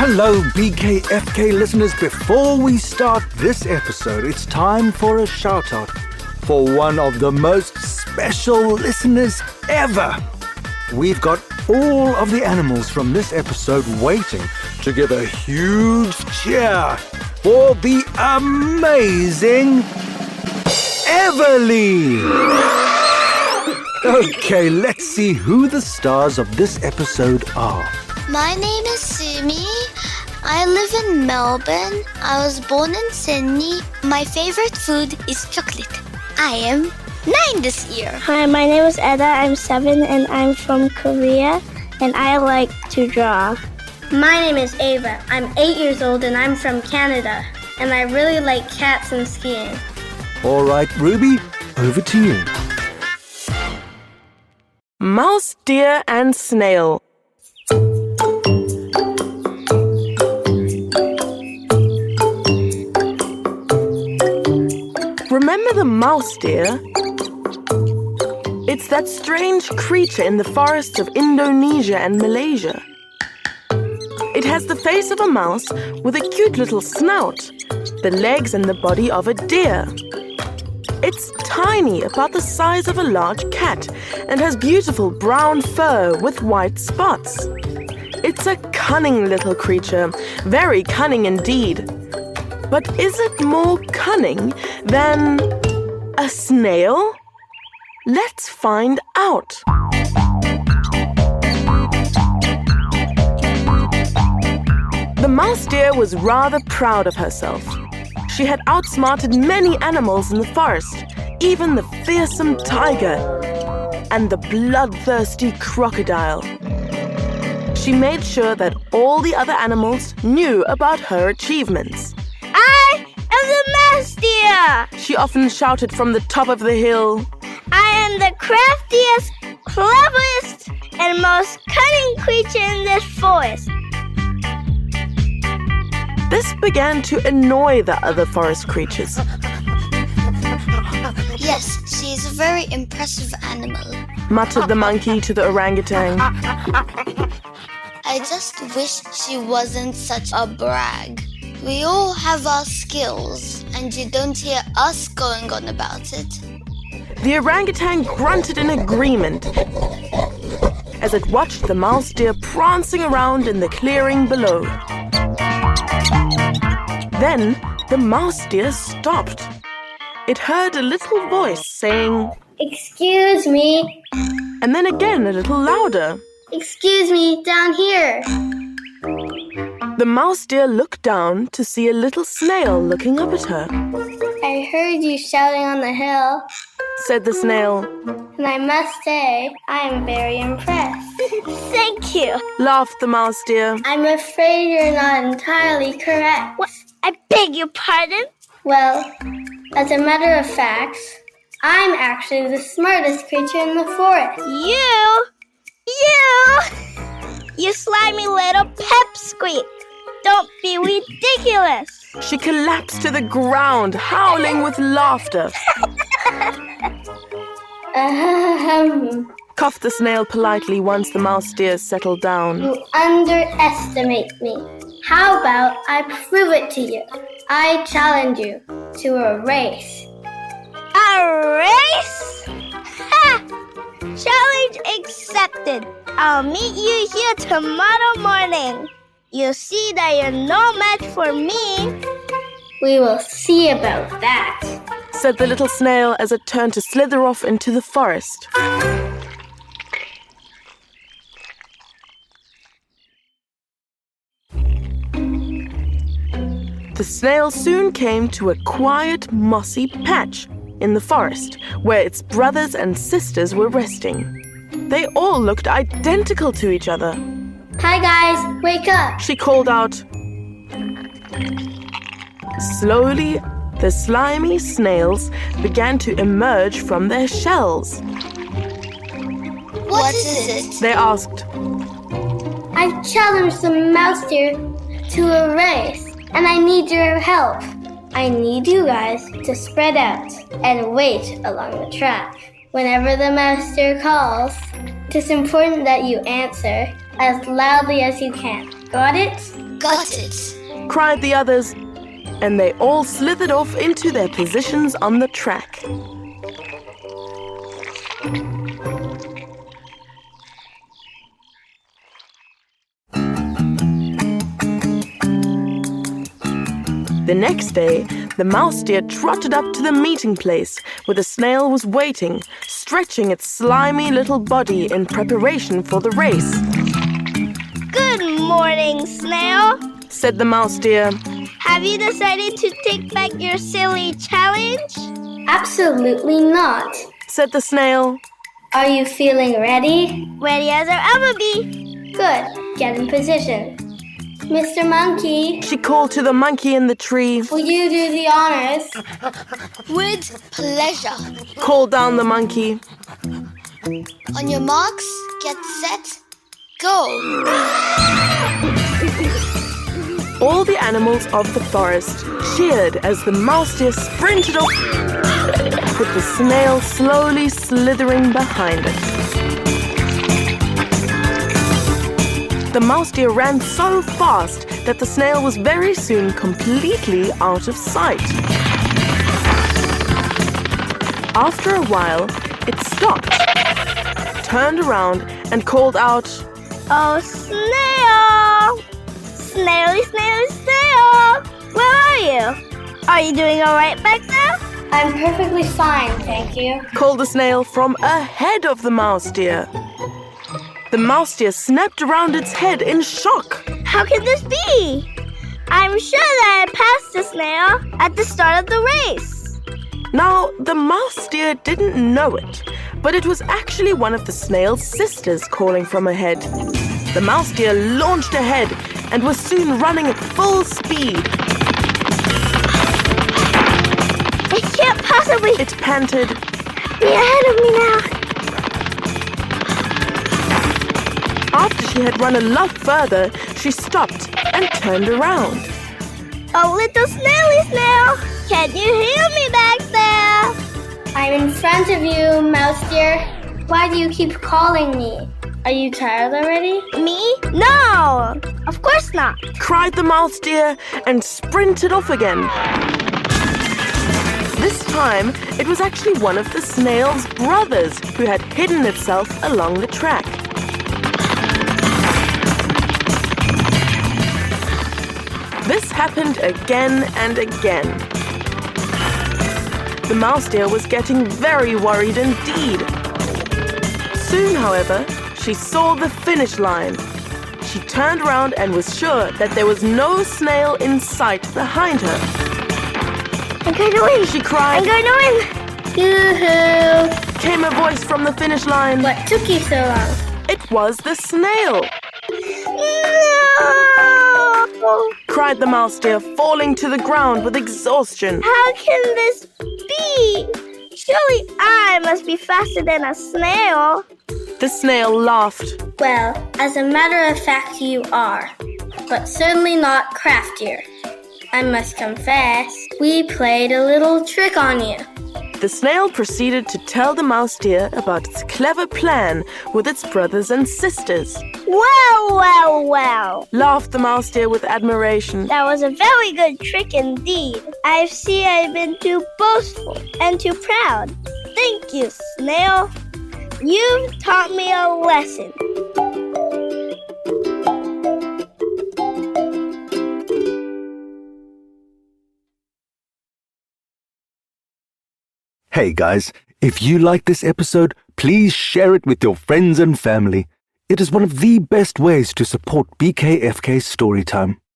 Hello, BKFK listeners. Before we start this episode, it's time for a shout-out for one of the most special listeners ever. We've got all of the animals from this episode waiting to give a huge cheer for the amazing Everly. Okay, let's see who the stars of this episode are. My name is Sumi. I live in Melbourne. I was born in Sydney. My favorite food is chocolate. I am 9 this year. Hi, my name is Eda. I'm 7 and I'm from Korea and I like to draw. My name is Ava. I'm 8 years old and I'm from Canada and I really like cats and skiing. All right, Ruby, over to you. Mouse, deer, and snail. Remember the mouse deer? It's that strange creature in the forests of Indonesia and Malaysia. It has the face of a mouse with a cute little snout, the legs and the body of a deer. It's tiny, about the size of a large cat, and has beautiful brown fur with white spots. It's a cunning little creature, very cunning indeed. But is it more cunning than a snail? Let's find out. The mouse deer was rather proud of herself. She had outsmarted many animals in the forest, even the fearsome tiger and the bloodthirsty crocodile. She made sure that all the other animals knew about her achievements. I am the mouse deer! She often shouted from the top of the hill. I am the craftiest, cleverest, and most cunning creature in this forest. This began to annoy the other forest creatures. Yes, she is a very impressive animal. Muttered the monkey to the orangutan. I just wish she wasn't such a brag. We all have our skills, and you don't hear us going on about it. The orangutan grunted in agreement as it watched the mouse deer prancing around in the clearing below. Then the mouse deer stopped. It heard a little voice saying, Excuse me. And then again a little louder. Excuse me, down here. The mouse deer looked down to see a little snail looking up at her. I heard you shouting on the hill, Said the snail. and I must say, I am very impressed. Thank you. Laughed the mouse deer. I'm afraid you're not entirely correct. What? I beg your pardon? Well, as a matter of fact, I'm actually the smartest creature in the forest. You? You slimy little pipsqueak. Don't be ridiculous. She collapsed to the ground, howling with laughter. Coughed the snail politely once the mouse deer settled down. You underestimate me. How about I prove it to you? I challenge you to a race. A race? Ha! Challenge accepted. I'll meet you here tomorrow morning. You see that you're no match for me. We will see about that, Said the little snail as it turned to slither off into the forest. The snail soon came to a quiet, mossy patch in the forest where its brothers and sisters were resting. They all looked identical to each other. Hi guys, wake up. She called out. Slowly, the slimy snails began to emerge from their shells. What is it? They asked. I challenged the mouse deer to a race, and I need your help. I need you guys to spread out and wait along the track. Whenever the mouse deer calls, it is important that you answer as loudly as you can. Got it? Got it. cried the others, and they all slithered off into their positions on the track. The next day, the mouse deer trotted up to the meeting place where the snail was waiting, stretching its slimy little body in preparation for the race. Good morning, Snail. Said the mouse deer. Have you decided to take back your silly challenge? Absolutely not, Said the snail. Are you feeling ready? Ready as I'll ever be. Good. Get in position. Mr. Monkey, She called to the monkey in the tree. will you do the honors? With pleasure. Called down the monkey. On your marks, get set, go. All the animals of the forest cheered as the mouse deer sprinted off, with the snail slowly slithering behind it. The mouse deer ran so fast that the snail was very soon completely out of sight. After a while, it stopped, turned around, and called out, Oh, Snail! Snaily, snaily, snail! Where are you? Are you doing all right back there? I'm perfectly fine, thank you. called the snail from ahead of the mouse deer. The mouse deer snapped around its head in shock. How can this be? I'm sure that I passed the snail at the start of the race. Now, the mouse deer didn't know it, but it was actually one of the snail's sisters calling from ahead. The mouse deer launched ahead and was soon running at full speed. It can't possibly It panted. be ahead of me now. After she had run a lot further, she stopped and turned around. Oh, little snaily snail, can you hear me back there? I'm in front of you, mouse dear. Why do you keep calling me? Are you tired already? Me? No, of course not. Cried the mouse deer and sprinted off again. This time, it was actually one of the snail's brothers who had hidden itself along the track. This happened again and again. The mouse deer was getting very worried indeed. Soon, however, she saw the finish line. She turned around and was sure that there was no snail in sight behind her. I'm going to win. She cried. I'm going to win. Yoo-hoo. Came a voice from the finish line. What took you so long? It was the snail, No! cried the mouse deer, falling to the ground with exhaustion. How can this be? Surely I must be faster than a snail. The snail laughed. Well, as a matter of fact, you are, but certainly not craftier. I must confess, we played a little trick on you. The snail proceeded to tell the mouse deer about its clever plan with its brothers and sisters. Well, well, well. Laughed the mouse deer with admiration. That was a very good trick indeed. I see I've been too boastful and too proud. Thank you, Snail. You've taught me a lesson. Hey guys, if you like this episode, please share it with your friends and family. It is one of the best ways to support BKFK Storytime.